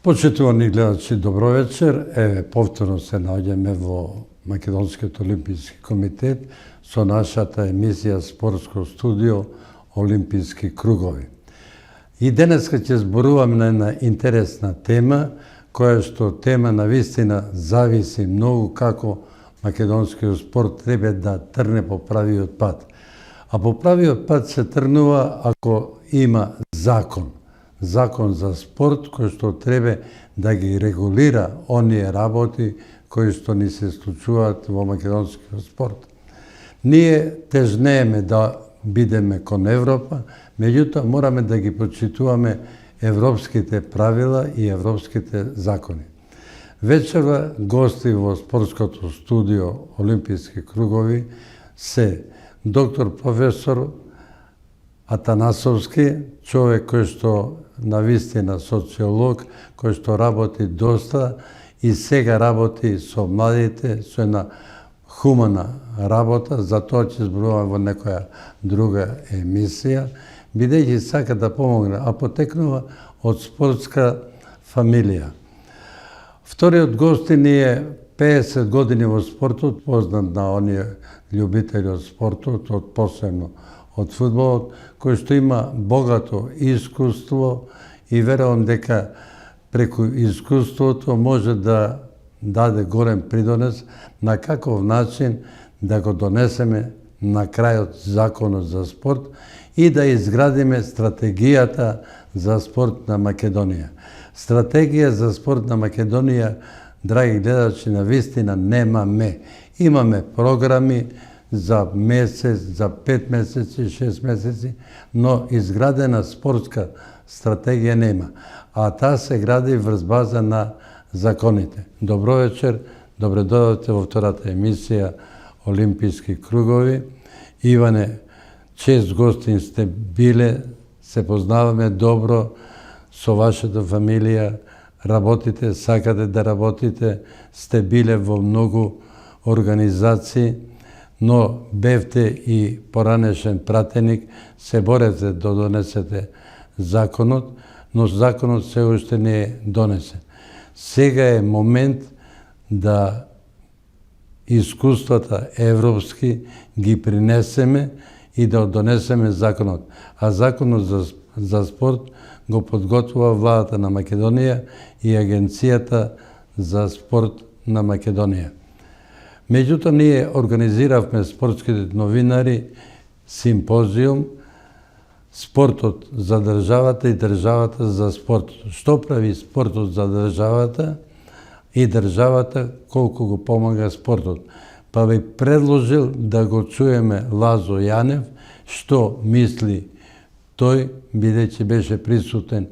Почитувани гледачи, добро вечер. Еве, повторно се наоѓаме во Македонскиот олимписки комитет со нашата емисија Спортско студио Олимписки кругови. И денеска ќе зборуваме на една интересна тема, која што тема навистина зависи многу како македонскиот спорт треба да трне по правиот пат. А по правиот пат се трнува ако има закон. Закон за спорт кој што треба да ги регулира оние работи кои што ни се случуваат во македонскиот спорт. Ние тежнееме да бидеме кон Европа, меѓутоа мораме да ги почитуваме европските правила и европските закони. Вечерва гости во спортското студио Олимписки кругови се доктор професор Атанасовски, човек кој што навистина социолог, кој што работи доста и сега работи со младите, со една хумана работа, за тоа ќе зборувам во некоја друга емисија, бидејќи сака да помогне, а потекнува од спортска фамилија. Вториот гостин е 50 години во спортот, познат на оние љубители од спортот, од посебно од фудбалот, кој што има богато искуство и верувам дека преку искуството може да даде голем придонес на каков начин да го донесеме на крајот законот за спорт и да изградиме стратегијата за спорт на Македонија. Стратегија за спорт на Македонија, драги гледачи, на вистина немаме. Имаме програми за месец, за 5 месеци, 6 месеци, но изградена спортска стратегија нема. А таа се гради врз база на законите. Добро вечер, добре дојдовте во втората емисија Олимписки кругови. Иване, чест гостин сте биле, се познаваме добро со вашата фамилија, работите, сакате да работите, сте биле во многу организации, но бевте и поранешен пратеник, се борете да донесете законот, но законот се уште не е донесен. Сега е момент да искуствата европски ги принесеме и да донесеме законот. А законот за спорт го подготвува владата на Македонија и Агенцијата за спорт на Македонија. Меѓутоа, ние организиравме спортските новинари симпозиум спортот за државата и државата за спортот. Што прави спортот за државата и државата колку го помага спортот? Па би предложил да го чуеме Лазо Јанев, што мисли тој, бидејќи беше присутен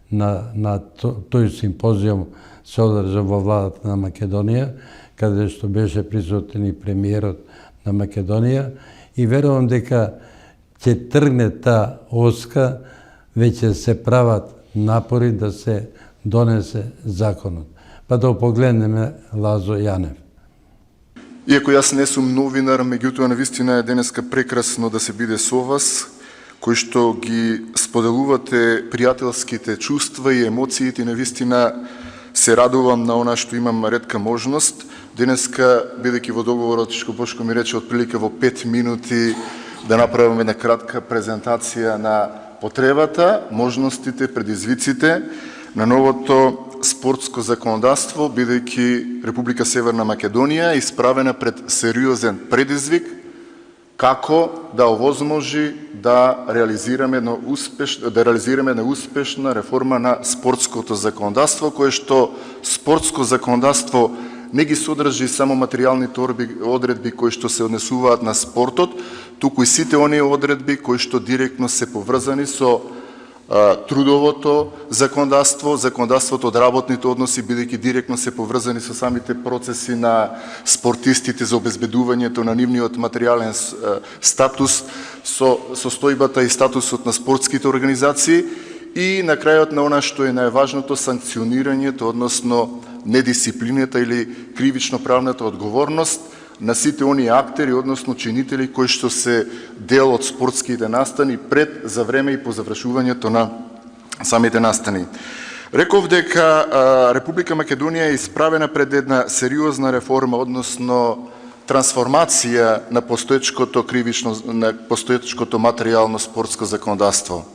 на тој симпозиум се одржа во владата на Македонија, каде што беше присутен и премиерот на Македонија, и верувам дека ќе тргне таа оска, веќе се прават напори да се донесе законот. Па да погледнеме Лазо Јанев. Иако јас не сум новинар, меѓутоа навистина е денеска прекрасно да се биде со вас, кои што ги споделувате пријателските чувства и емоциите, навистина се радувам на она што имам ретка можност. Денеска, бидејќи во договорот што Бошко ми рече отприлика во 5 минути да направиме една кратка презентација на потребата, можностите, предизвиците на новото спортско законодавство, бидејќи Република Северна Македонија е исправена пред сериозен предизвик како да овозможи да реализираме една успешна реформа на спортското законодавство, кое што спортско законодавство не ги содржи само материјалните одредби кои што се однесуваат на спортот, туку и сите оние одредби кои што директно се поврзани со трудовото законодавство, законодавството од работните односи, бидејќи директно се поврзани со самите процеси на спортистите за обезбедувањето на нивниот материјален статус, со состојбата и статусот на спортските организации и на крајот на она што е најважното, санкционирањето, односно недисциплината или кривично-правната одговорност на сите оние актери, односно чинители кои што се дел од спортските настани пред, за време и по завршувањето на самите настани. Реков дека Република Македонија е исправена пред една сериозна реформа, односно трансформација на постоечкото материјално спортско законодавство.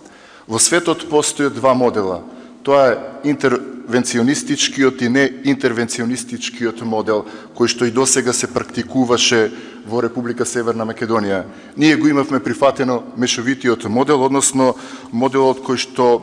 Во светот постојат два модела. Тоа е интервенционистичкиот и неинтервенционистичкиот модел, кој што и досега се практикуваше во Република Северна Македонија. Ние го имавме прифатено мешовитиот модел, односно моделот кој што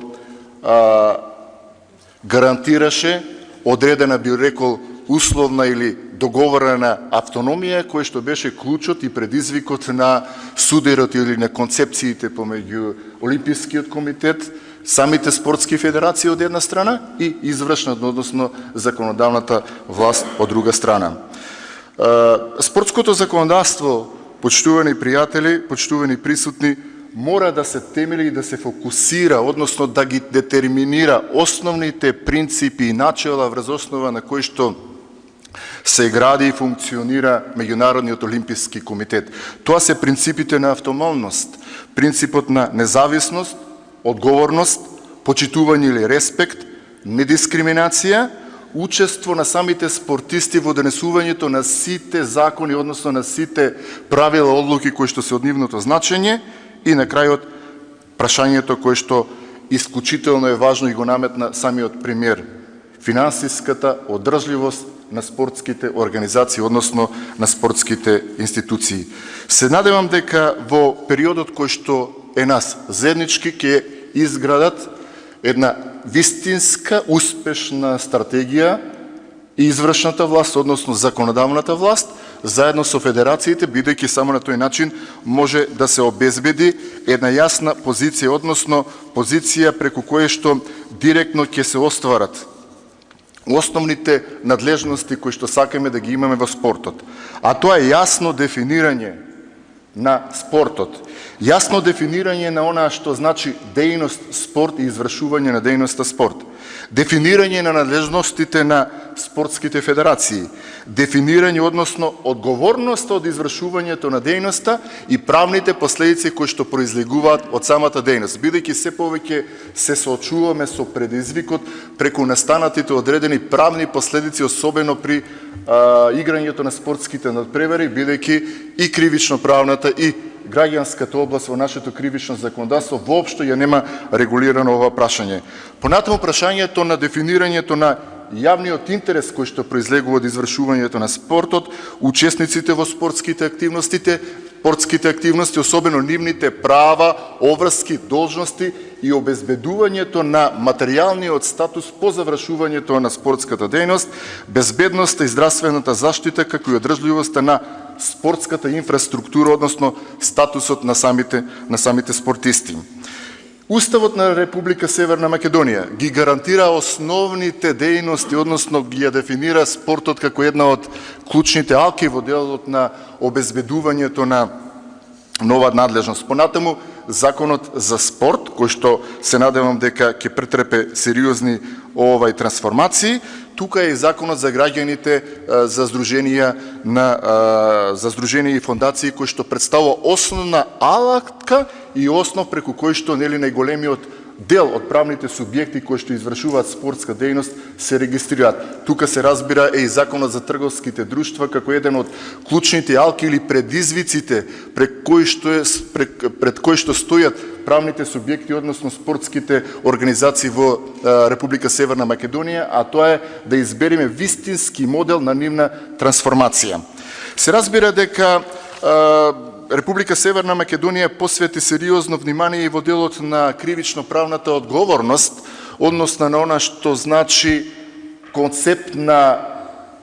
гарантираше одредена, би рекол, условна или договорена автономија, која што беше клучот и предизвикот на судерот или на концепциите помеѓу Олимпискиот комитет, самите спортски федерации од една страна и извршната, односно законодавната власт од друга страна. Спортското законодавство, почитувани пријатели, почитувани присутни, мора да се темели и да се фокусира, односно да ги детерминира основните принципи и начела врз основа на кои што се гради и функционира Меѓународниот олимписки комитет. Тоа се принципите на автономност, принципот на независност, одговорност, почитување или респект, недискриминација, учество на самите спортисти во донесувањето на сите закони, односно на сите правила, одлуки кои што се од нивното значење, и на крајот прашањето кое што исклучително е важно и го наметна самиот премиер, финансиската одржливост на спортските организации, односно на спортските институции. Се надевам дека во периодот кој што е нас заеднички ќе изградат една вистинска успешна стратегија и извршната власт, односно законодавната власт, заедно со федерациите, бидејќи само на тој начин може да се обезбеди една јасна позиција, односно позиција преку која што директно ќе се остварат основните надлежности кои што сакаме да ги имаме во спортот. А тоа е јасно дефинирање на спортот, јасно дефинирање на она што значи дејност спорт и извршување на дејноста спорт, дефинирање на надлежностите на спортските федерации, дефинирање, односно одговорноста од извршувањето на дејноста и правните последици кои што произлегуваат од самата дејност, бидејќи се повеќе се соочуваме со предизвикот преку настанатите одредени правни последици, особено при играњето на спортските надпревари, бидејќи и кривично-правната и граѓанската област во нашето кривично законодавство воопшто ја нема регулирано ова прашање. Понатаму прашањето на дефинирањето на јавниот интерес кој што произлегува од извршувањето на спортот, учесниците во спортските активности, особено нивните права, обврски, должности и обезбедувањето на материјалниот статус по завршувањето на спортската дејност, безбедноста и здравствената заштита, како и одржливоста на спортската инфраструктура, односно статусот на самите спортисти. Уставот на Република Северна Македонија ги гарантира основните дејности, односно ги ја дефинира спортот како една од клучните алки во делот на обезбедувањето на нова надлежност. Понатаму, Законот за спорт, кој што се надевам дека ќе претрпе сериозни трансформации, тука е и Законот за граѓаните, за здруженија и фондации, кој што представува основна алатка и основ преку кој што најголемиот дел од правните субјекти кои што извршуваат спортска дејност се регистрираат. Тука се разбира и Законот за трговските друштва како еден од клучните алки или предизвиците пред кои што стојат правните субјекти, односно спортските организации во Република Северна Македонија, а тоа е да избереме вистински модел на нивна трансформација. Се разбира дека Република Северна Македонија посвети сериозно внимание и во делот на кривично-правната одговорност, односно на она што значи концепт на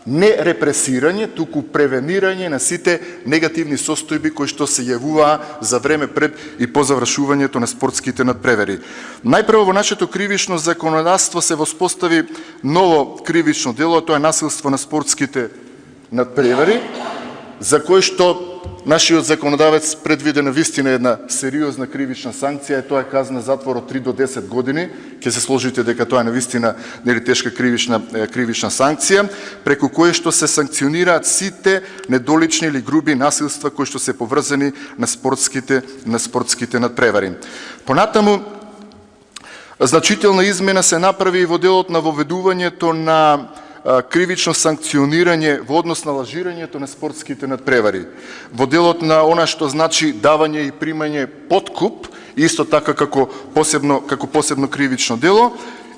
не репресирање, туку превенирање на сите негативни состојби кои што се јавуваа за време пред и по завршувањето на спортските надпревари. Најпрво во нашето кривично законодавство се воспостави ново кривично дело, тоа е насилство на спортските надпревари, за кој што нашиот законодавец предвиде на вистина една сериозна кривична санкција, тоа е казна затвор од 3 до 10 години. Ќе се сложите дека тоа е на вистина тешка кривична санкција, преку која што се санкционираат сите недолични или груби насилства кои што се поврзани на спортските надпревари. Понатаму, Значителна измена се направи и во делот на воведувањето на кривично санкционирање во однос на лажирањето на спортските надпревари. Во делот на она што значи давање и примање подкуп, исто така како посебно кривично дело,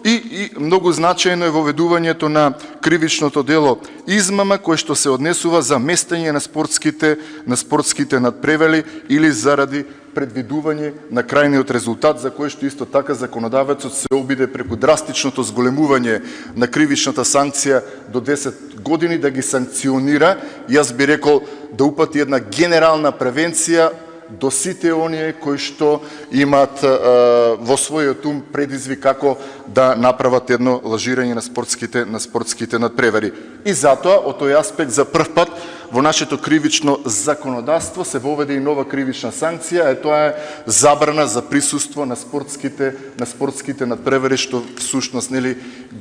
и многу значајно е воведувањето на кривичното дело измама, кое што се однесува за местење на спортските надпревари или заради предвидување на крајниот резултат, за кој што исто така законодавецот се обиде преку драстичното зголемување на кривичната санкција до 10 години да ги санкционира, јас би рекол да упати една генерална превенција до сите оние кои што имаат во својот ум предизвик како да направат едно лажирање на спортските надпревари. И затоа, од тој аспект, за прв пат во нашето кривично законодавство се воведе и нова кривична санкција, тоа е забрана за присуство на спортските надпревари, што всушност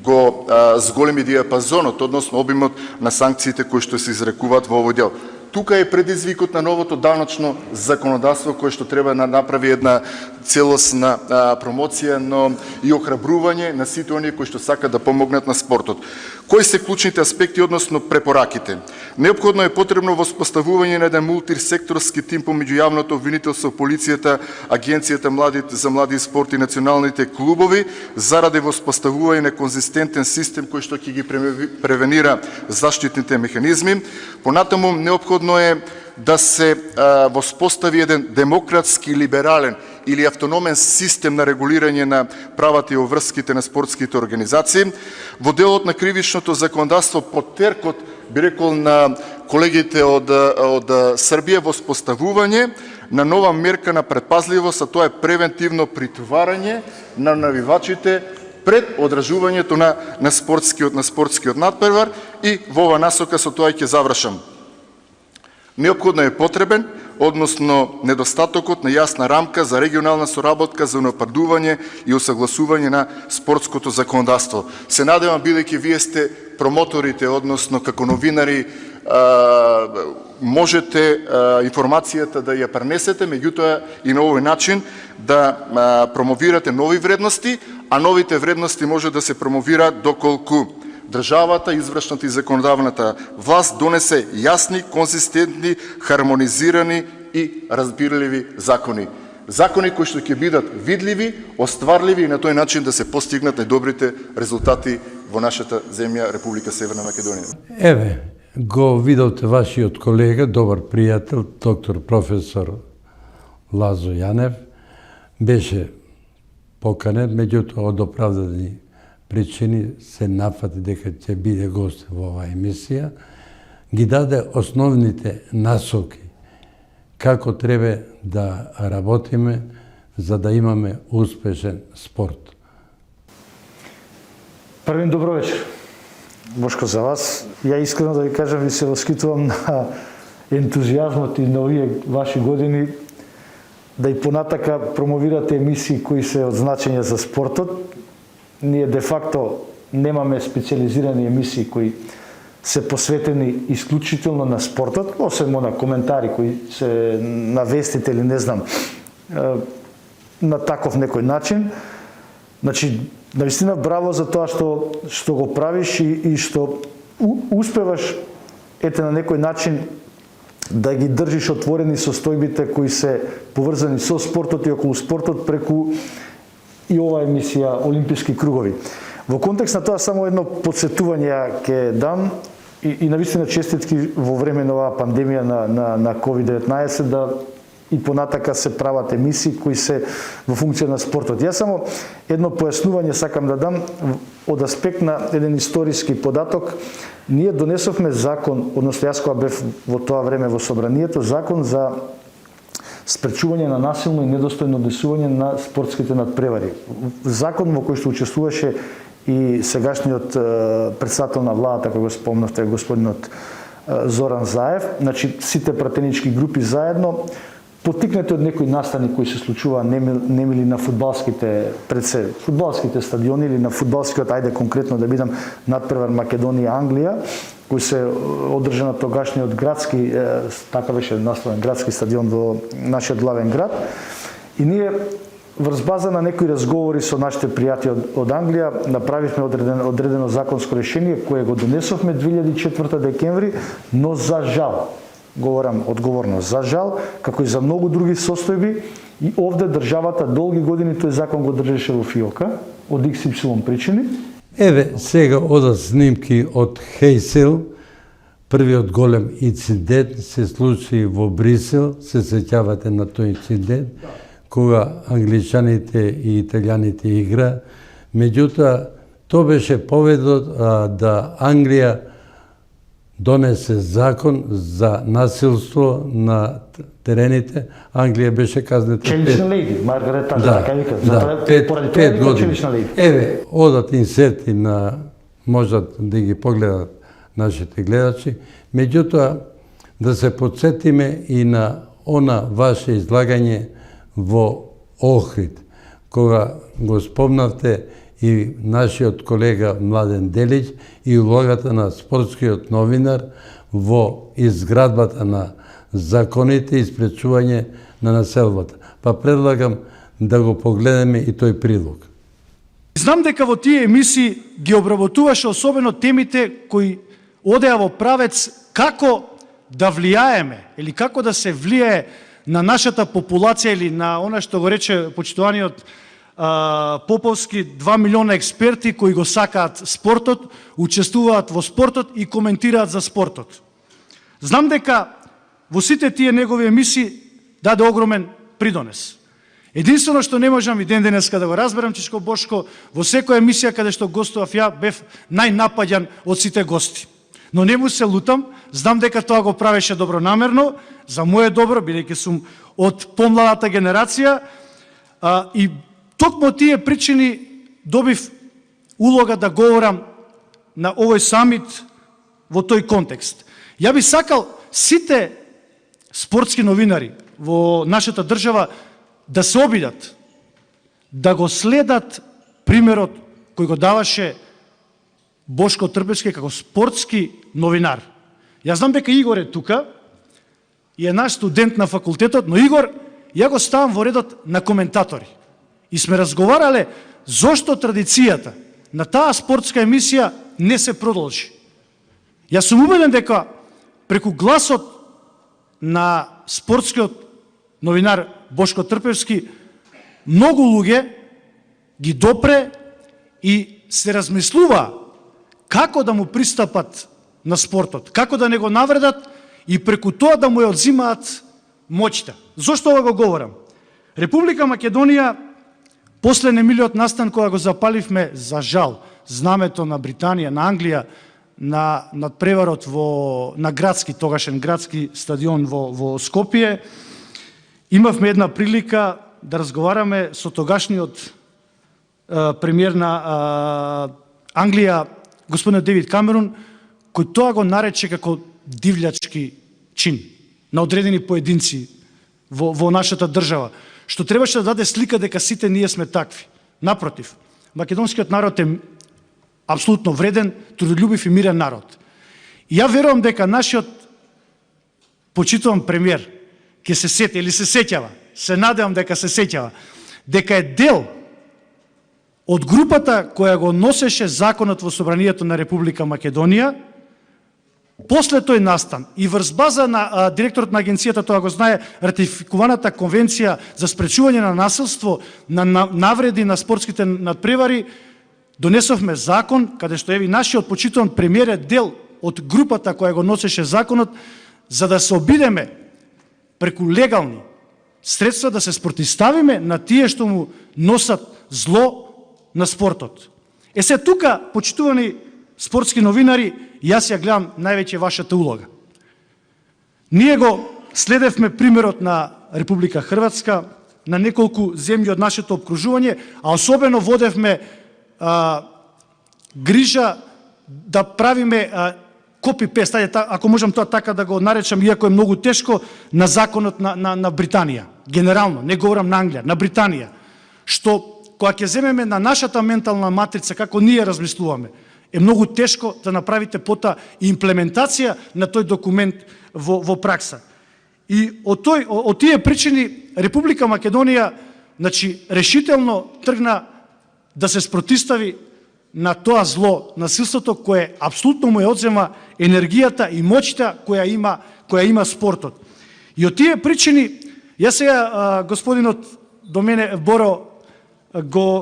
го зголеми диапазонот, односно обимот на санкциите кои што се изрекуваат во овој дел. Тука е предизвикот на новото даночно законодавство кое што треба да направи една целосна промоција, но и охрабрување на сите оние кои што сакаат да помогнат на спортот. Кои се клучните аспекти односно препораките? Неопходно е потребно воспоставување на еден мултисекторски тим помеѓу јавното обвинителство, полицијата, Агенцијата за млади и спорт и националните клубови заради воспоставување на конзистентен систем кој што ќе ги превенира заштитните механизми. Понатаму неопходно е да се воспостави еден демократски, либерален или автономен систем на регулирање на правата и обврските на спортските организации. Во делот на кривичното законодавство под теркот, би рекол, на колегите од Србија, воспоставување на нова мерка на предпазливост, а тоа е превентивно притварање на навивачите пред одржувањето на спортскиот надпревар. И во ова насока со тоа ќе завршам. Неопходно е потребен, односно недостатокот на јасна рамка за регионална соработка за унапредување и усагласување на спортското законодавство. Се надевам, бидејќи вие сте промоторите, односно како новинари, можете информацијата да ја пренесете, меѓутоа и на овој начин да промовирате нови вредности, а новите вредности може да се промовираат доколку државата, извршната и законодавната власт донесе јасни, конзистентни, хармонизирани и разбирливи закони. Закони кои што ќе бидат видливи, остварливи и на тој начин да се постигнат најдобрите резултати во нашата земја, Република Северна Македонија. Еве, го видовте вашиот колега, добар пријател, доктор професор Лазо Јанев, беше поканет, меѓутоа од оправдани причини се нафати дека ќе биде гост во оваа емисија, ги даде основните насоки како треба да работиме за да имаме успешен спорт. Првин добро вечер. Бошко, за вас. Ја искрено да ви кажам, ви се воскитувам на ентузијазмот и на овие ваши години да и понатака промовирате емисии кои се од значење за спортот. Ние де факто немаме специализирани емисии кои се посветени исклучително на спортот, освен на коментари кои се на вестите или не знам, на таков некој начин. Значи, наистина браво за тоа што го правиш и што успеваш на некој начин да ги држиш отворени состојбите кои се поврзани со спортот и околу спортот преку и ова емисија Олимписки кругови. Во контекст на тоа само едно подсетување ќе дам и навистина честитки во време на оваа пандемија на COVID-19 да и понатака се прават емисии кои се во функција на спортот. Јас само едно појаснување сакам да дам од аспект на еден историски податок. Ние донесовме закон, односно јас кога бев во тоа време во собранието, закон за спречување на насилно и недостојно однесување на спортските надпревари. Закон во кој што учествуваше и сегашниот председател на владата, кој го спомнавте, господинот Зоран Заев, значи сите пратенички групи заедно, потикнати од некои настани кои се случува немили на фудбалските стадиони или на фудбалскиот, ајде конкретно да бидам, надпревар Македонија-Англија, кој се одржа на тогашниот градски, така беше насловен, градски стадион во нашиот главен град. И ние врз база на некои разговори со нашите пријатели од Англија, направивме одредено законско решение кое го донесовме 2004 декември, но за жал, говорам одговорно, за жал, како и за многу други состојби, и овде државата долги години тој закон го држеше во фиока, од XY причини. Еве, сега одат снимки од Хейсел. Првиот голем инцидент се случи во Брисел, се сеќавате на тој инцидент, кога англичаните и италијаните игра. Меѓутоа, тоа беше поведот да Англија донесе закон за насилство на терените. Англија беше казнета Челична леди, Маргарет Тачер, така вика. Поради тоа пет вика години. челична леди. Еве, одат инсерти на, можат да ги погледат нашите гледачи. Меѓутоа, да се подсетиме и на она ваше излагање во Охрид, кога го спомнавте и нашиот колега Младен Делиќ и улогата на спортскиот новинар во изградбата на законите и спречување на населбата. Па предлагам да го погледаме и тој прилог. Знам дека во тие емисии ги обработуваше особено темите кои одеа во правец како да влијаеме или како да се влијае на нашата популација или на она што го рече почитуваниот Поповски 2 милиона експерти кои го сакаат спортот, учествуваат во спортот и коментираат за спортот. Знам дека во сите тие негови емисии даде огромен придонес. Единствено што не можам и ден денеска да го разберам, Чичко Бошко, во секоја емисија каде што гостував ја, бев најнапаѓан од сите гости. Но не му се лутам, знам дека тоа го правеше добронамерно, за моје добро, бидејќи сум од помладата генерација, и токму тие причини добив улога да говорам на овој самит во тој контекст. Ја би сакал сите спортски новинари во нашата држава да се обидат, да го следат примерот кој го даваше Бошко Трпевски како спортски новинар. Јас знам дека Игор е тука и е наш студент на факултетот, но Игор, ја го ставам во редот на коментатори. И сме разговарале зошто традицијата на таа спортска емисија не се продолжи. Јас сум убеден дека преку гласот на спортскиот новинар Бошко Трпевски многу луѓе ги допре и се размислува како да му пристапат на спортот, како да не го навредат и преку тоа да му ја одзимаат моќта. Зошто ова го говорам? Република Македонија после немилиот настан кога го запаливме, за жал, знамето на Британија, на Англија, на надпреварот на градски, тогашен градски стадион во Скопје, имавме една прилика да разговараме со тогашниот премиер на Англија, господин Девид Камерун, кој тоа го нарече како дивљачки чин на одредени поединци во нашата држава, што требаше да даде слика дека сите ние сме такви. Напротив, македонскиот народ е апсолутно вреден, трудолюбив и мирен народ. И ја верувам дека нашиот почитуван премиер ќе се сети или се сеќава, се надевам дека се сеќава, дека е дел од групата која го носеше законот во Собранието на Република Македонија, после тој настан и врз база на директорот на агенцијата, тоа го знае, ратификуваната конвенција за спречување на насилство, на навреди на спортските надпревари, донесовме закон каде што еви нашиот почитуван премиер е дел од групата која го носеше законот, за да се обидеме преку легални средства да се спротивставиме на тие што му носат зло на спортот. Се тука, почитувани спортски новинари, јас ја гледам највеќе вашата улога. Ние го следевме примерот на Република Хрватска, на неколку земји од нашето обкружување, а особено водевме грижа да правиме копи-пест, ако можам тоа така да го наречам, иако е многу тешко, на законот на Британија. Генерално, не говорам на Англија, на Британија. Што, кога ќе земеме на нашата ментална матрица, како ние размислуваме, е многу тешко да направите пота имплементација на тој документ во пракса. И од тие причини Република Македонија значи, решително тргна да се спротистави на тоа зло, насилството кое апсолутно му ја одзема енергијата и моќта која има спортот. И од тие причини, јас сега господинот до мене Боро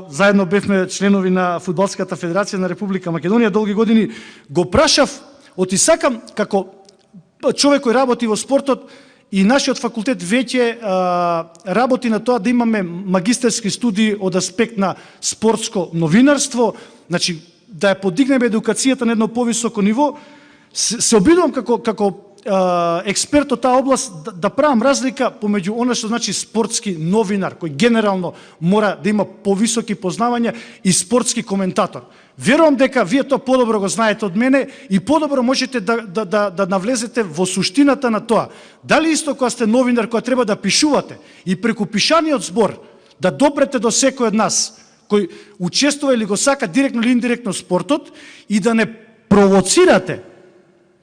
заедно бевме членови на Фудбалската федерација на Република Македонија долги години, го прашав, оти сакам како човек кој работи во спортот, и нашиот факултет веќе работи на тоа да имаме магистерски студии од аспект на спортско новинарство, значи да ја подигнеме едукацијата на едно повисоко ниво. Се обидувам како експерт од таа област да правам разлика помеѓу она што значи спортски новинар, кој генерално мора да има повисоки познавања, и спортски коментатор. Верувам дека вие тоа подобро го знаете од мене и подобро можете да навлезете во суштината на тоа. Дали исто кога сте новинар, која треба да пишувате и преку пишаниот збор да допрете до секој од нас кој учествува или го сака директно или индиректно спортот, и да не провоцирате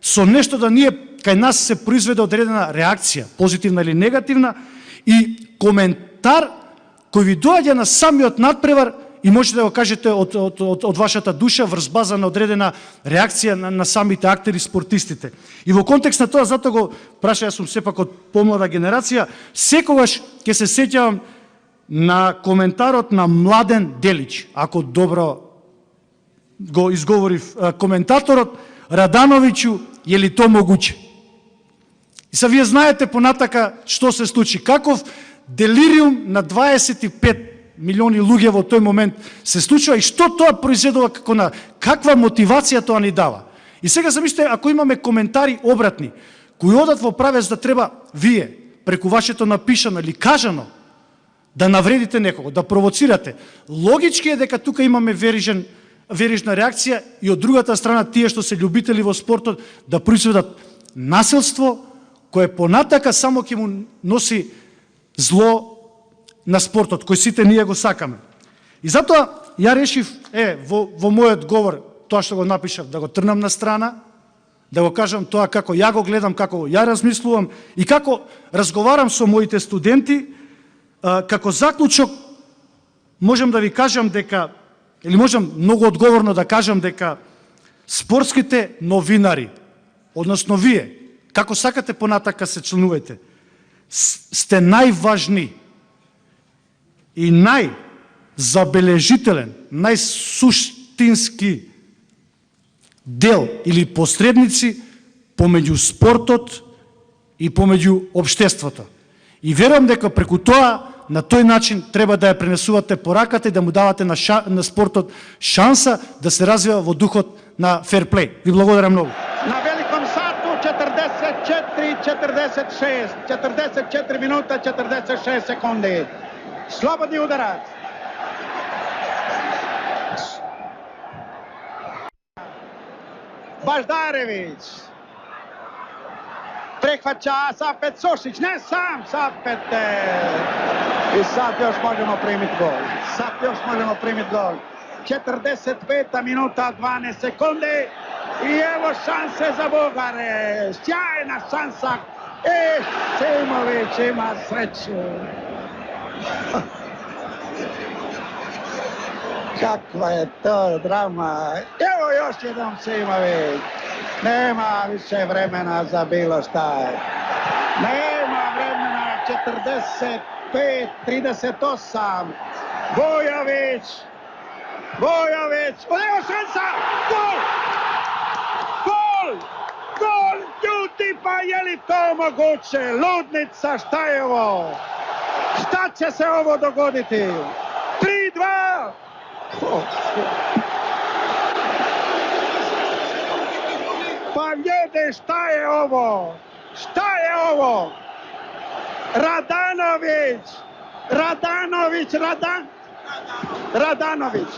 со нешто да ние кај нас се произведе одредена реакција, позитивна или негативна, и коментар кој ви доаѓа на самиот надпревар и можете да го кажете од вашата душа врз база на одредена реакција на самите актери, спортистите. И во контекст на тоа, затоа го праша, јас сум сепак од помлада генерација, секогаш ќе се сеќавам на коментарот на Младен Делич, ако добро го изговорив коментаторот: Радановиќу, е ли то могуче? И са вие знаете понатака што се случи, каков делириум на 25 милиони луѓе во тој момент се случува и што тоа произведува, каква мотивација тоа ни дава. И сега замислете, ако имаме коментари обратни, кои одат во правец да треба вие, преку вашето напишано или кажано, да навредите некого, да провоцирате, логички е дека тука имаме верижна реакција и од другата страна тие што се љубители во спортот да произведат насилство кое понатака само ќе му носи зло на спортот, кој сите ние го сакаме. И затоа ја решив, во мојот говор, тоа што го напишав, да го трнам на страна, да го кажам тоа како ја го гледам, како ја размислувам и како разговарам со моите студенти. Како заклучок можам да ви кажам дека, или можам многу одговорно да кажам дека спортските новинари, односно вие, како сакате понатака се членувате, сте најважни и најзабележителен, најсуштински дел или посредници помеѓу спортот и помеѓу општеството. И верувам дека преку тоа, на тој начин треба да ја пренесувате пораката и да му давате на спортот шанса да се развива во духот на ферплей. Ви благодарам многу. На великом сату 44-46, 44 минута 46 секунди. Слободни ударац. Баждаревич. Прехвача Сапет Сошич, не сам Сапет. И сад још можемо примити гол. 45 минута 12 секунди. И ево шансе за Бугаре. Сјајна шанса. Симовиć има среќу. Каква е то драма. Ево још едном Симовиć. Нема више времена за било шта. Нема времена. 45-38. Vujović. Evo šansa. Gol! Ljudi, pa je li to moguće? Ludnica, šta je ovo? Šta će se ovo dogoditi? 3-2. Pa ljudi, šta je ovo? Radanović.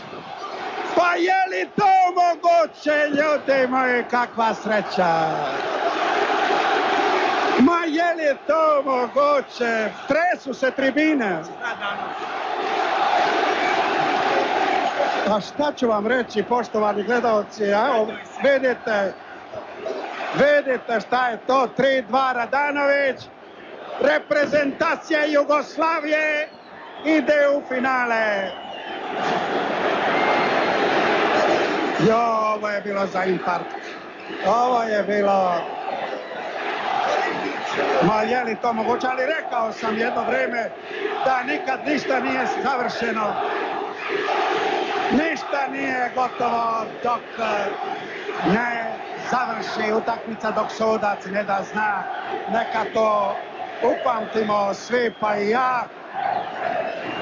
Pa je li to moguće, ljudi moji, kakva sreća? Ma je li to moguće? Tresu se tribine. A šta ću vam reći, poštovani gledalci? Vidite šta je to, 3-2 Radanović, reprezentacija Jugoslavije ide u finale. Jo, ovo je bilo za infarkt. Ovo je bilo... Ma je li to moguće, ali rekao sam jedno vreme da nikad ništa nije završeno. Ništa nije gotovo dok ne završi utakmica, dok sudac ne da zna. Neka to upamtimo svi, pa i ja.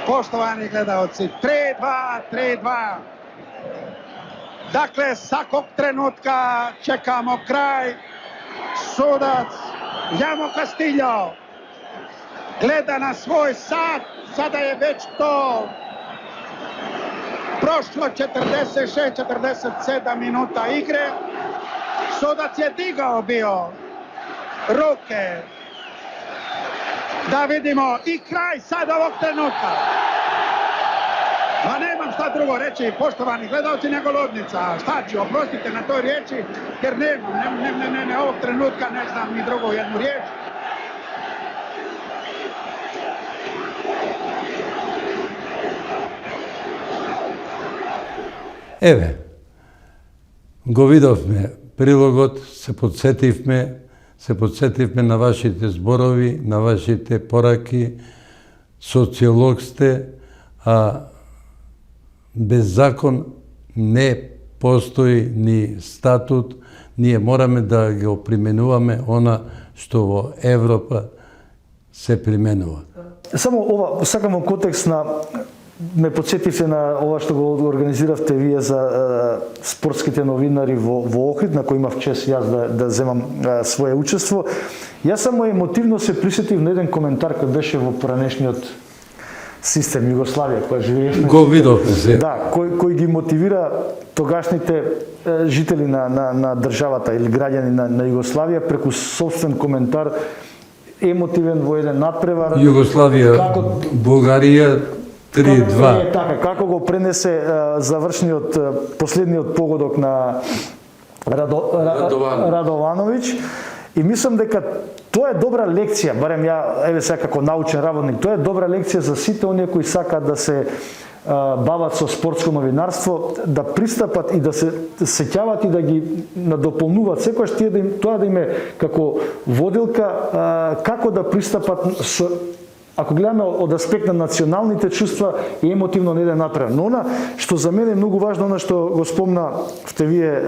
Poštovani gledalci, 3:2, 3:2. Dakle, svakog trenutka čekamo kraj. Sudac Jamo Castillo gleda na svoj sat, sada je već to prošlo 46-47 minuta igre. Sudac je digao bio ruke. Da vidimo i kraj sad ovog trenutka. Ma nemam šta drugo reći, poštovani gledalci, nego ludnica. Šta ću, oprostite na toj riječi, jer nemam, ovog trenutka ne znam ni drugu jednu riječ. Еве, го видовме прилогот, се подсетивме на вашите зборови, на вашите пораки, социолог сте, а без закон не постои ни статут, ние мораме да го применуваме она што во Европа се применува. Само ова, сакам во контекст на ме подсетивте на ова што го организиравте вие за спортските новинари во Охрид, на кој имав чест јас да земам свое учество. Јас само емотивно се присетив на еден коментар кој беше во поранешниот систем Југославија, која живеевме. Го видовме се. Да, кој ги мотивира тогашните жители на државата или граѓани на Југославија преку собствен коментар, емотивен во еден надпревар. Југославија, Бугарија 3:2. Така, како го пренесе завршниот, последниот погодок на Радовановиќ. И мислам дека тоа е добра лекција, барем ја, еве сега како научен работник, тоа е добра лекција за сите оние кои сакаат да се бават со спортско новинарство, да пристапат и да се сеќават и да ги надополнуваат секогаш тоа да им е како водилка како да пристапат со, ако гледаме од аспект на националните чувства и емотивно на еден напред. Но она што за мене е многу важно, она што го спомнавте вие,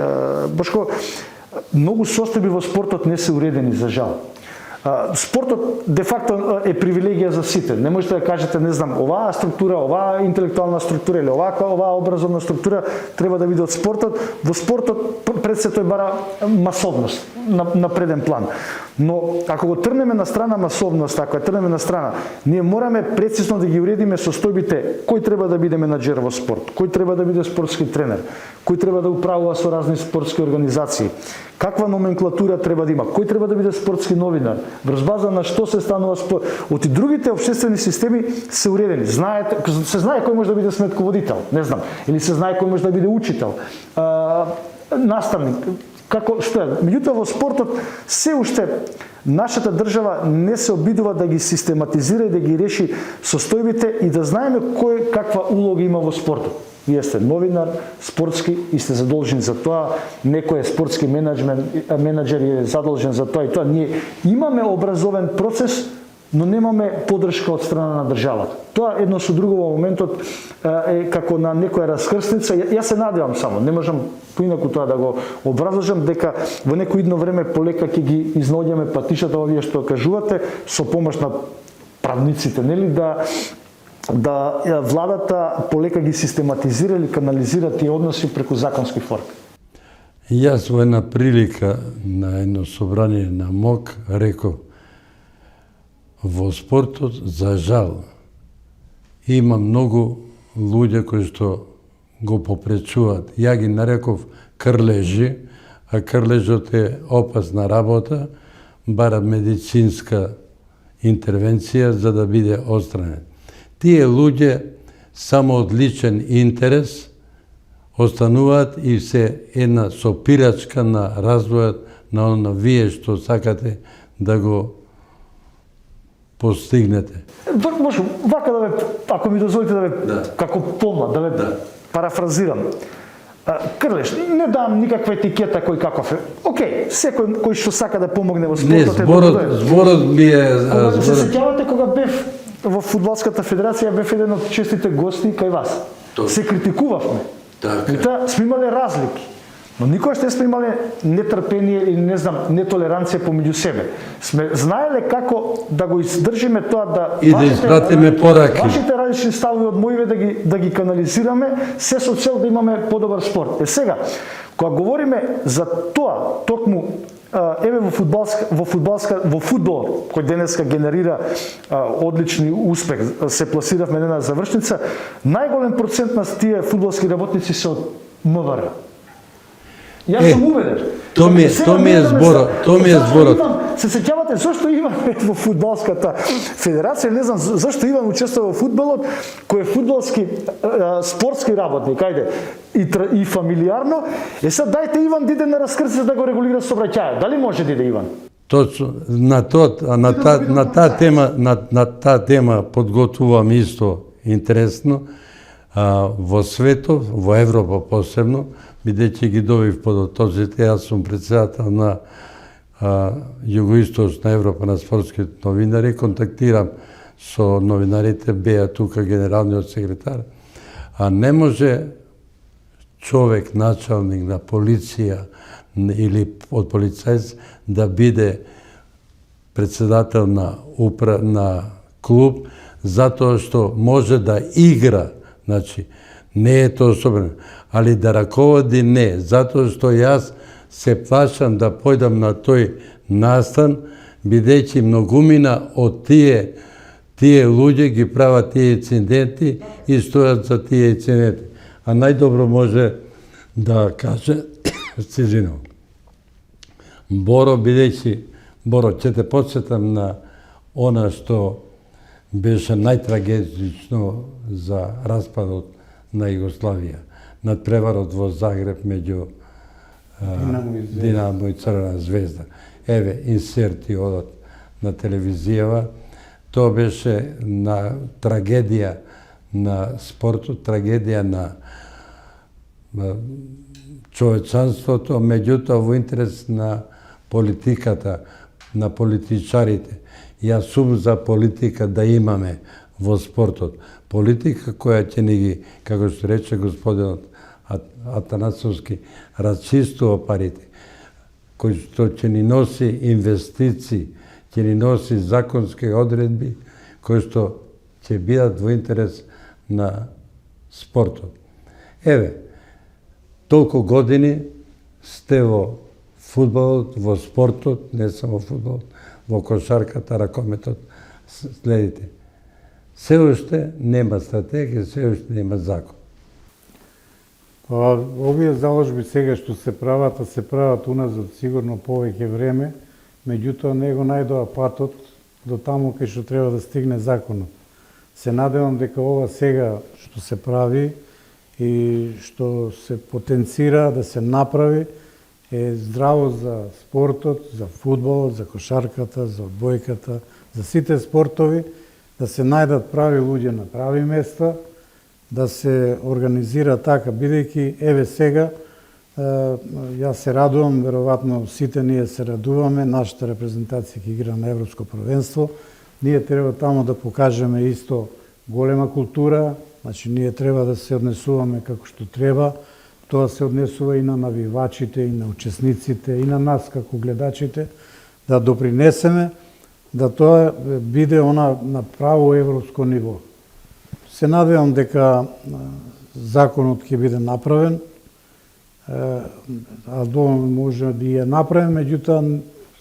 Бошко, многу состојби во спортот не се уредени, за жал. Спортот де факто е привилегија за сите. Не можете да кажете, не знам, оваа структура, оваа интелектуална структура или оваа образовна структура треба да биде од спортот. Во спортот пред се тој бара масовност на преден план. Но ако го трнеме на страна масовност, ако ја трнеме на страна, ние мораме прецизно да ги уредиме состојбите кој треба да биде менаџер во спорт, кој треба да биде спортски тренер, кој треба да управува со разни спортски организации, каква номенклатура треба да има, кој треба да биде спортски новинар, врз база на што се станува спорт. Оти другите општествени системи се уредени. Се знае кој може да биде сметководител, не знам, или се знае кој може да биде учител, наставник, како што е. Меѓутоа во спортот се уште нашата држава не се обидува да ги систематизира и да ги реши состојбите и да знаеме кој каква улога има во спортот. Вие сте новинар, спортски и сте задолжени за тоа, некој е спортски менаџер е задолжен за тоа и тоа. Ние имаме образовен процес, но немаме подршка од страна на државата. Тоа едно со друго во моментот е како на некоја раскрсница. Јас се надевам само, не можам поинаку тоа да го образложам, дека во некој идно време полека ќе ги изнаоѓаме патишата овие што кажувате, со помош на правниците, нели, да владата полека ги систематизира или канализира тие односи преку законски форми. Јас во една прилика на едно собрание на МОК реков, во спортот, за жал, има многу луѓе кои што го попречуваат. Ја ги нареков крлежи, а крлежот е опасна работа, бара медицинска интервенција за да биде отстранен. Тие луѓе само од личен интерес остануваат и се една сопирачка на развојот на вие што сакате да го постигнете. Може, вака да ве, ако ми дозволите да ве, како помлад, да ве парафразирам. Крлеш, не дам никаква етикета кој каков е. Океј, секој кој што сака да помогне во Не, спортот зборот ми е... Се сеќавате кога бев во фудбалската федерација, бев еден од честите гости кај вас. Се критикувавме. Така. Сме имале разлики. Но никогаш не сме имале нетрпение или не знам, нетолеранција помеѓу себе. Сме знаеле како да го издржиме тоа да И да испратиме пораки. Вашите различни ставови од моиве да ги канализираме, се со цел да имаме подобар спорт. Сега, кога говориме за тоа, токму еве во фудбал, кој денеска генерира одлични успех, се пласиравме на завршница, најголем процент на тие фудбалски работници се од МВР. Јас сум убеден. Тоа ми е зборот. Се сеќавате зошто Иван во фудбалската федерација, не знам зошто Иван учествува во фудбалот, кој е фудбалски спортски работник, ајде, и фамилиарно. Сад дајте Иван да иде на раскрсица да го регулира сообраќајот. Дали може да иде Иван? Точно, на таа тема подготвувам исто интересно. Во светов, во Европа посебно, бидејќи ги добив подотоците, јас сум председател на Југоисточна Европа на спортските новинари, контактирам со новинарите, беа тука генералниот секретар, а не може човек, началник на полиција или од полицајц да биде председател на клуб, затоа што може да игра. Значи, не е тоа особено, али да раководи не, затоа што јас се плашам да појдам на тој настан, бидејќи многумина од тие луѓе ги прават тие инциденти и стојат за тие инциденти. А најдобро може да каже, стижино, Боро, бидејќи, Боро, ќе те подсетам на она што беше најтрагедично за распадот на Југославија, над преварот во Загреб меѓу Динамо и Црвена звезда. Еве, инсерти одат на телевизијава. Тоа беше на трагедија на спортот, трагедија на човечанството, меѓутоа во интерес на политиката, на политичарите. Јас сум за политика да имаме во спортот. Политика која ќе ни ги, како што рече господинот Атанасовски, расчистува парите, кој што ќе ни носи инвестиции, ќе ни носи законски одредби, кои што ќе бидат во интерес на спортот. Еве, толку години сте во фудбалот, во спортот, не само фудбалот, во кошарката, ракометот, следите. Се уште нема стратегија, се уште нема закон. Овие заложби сега што се прават уназад сигурно повеќе време, меѓутоа не го најдоа патот до таму кај што треба да стигне законот. Се надевам дека ова сега што се прави и што се потенцира да се направи е здраво за спортот, за фудбалот, за кошарката, за одбојката, за сите спортови, да се најдат прави луѓе на прави места, да се организира така, бидејќи еве сега, јас се радувам, веројатно сите ние се радуваме, нашата репрезентација ќе игра на Европско првенство, ние треба таму да покажеме исто голема култура, значи ние треба да се однесуваме како што треба, тоа се однесува и на навивачите, и на учесниците, и на нас како гледачите, да допринесеме да тоа биде на право европско ниво. Се надевам дека законот ќе биде направен, а може би е направен, меѓутоа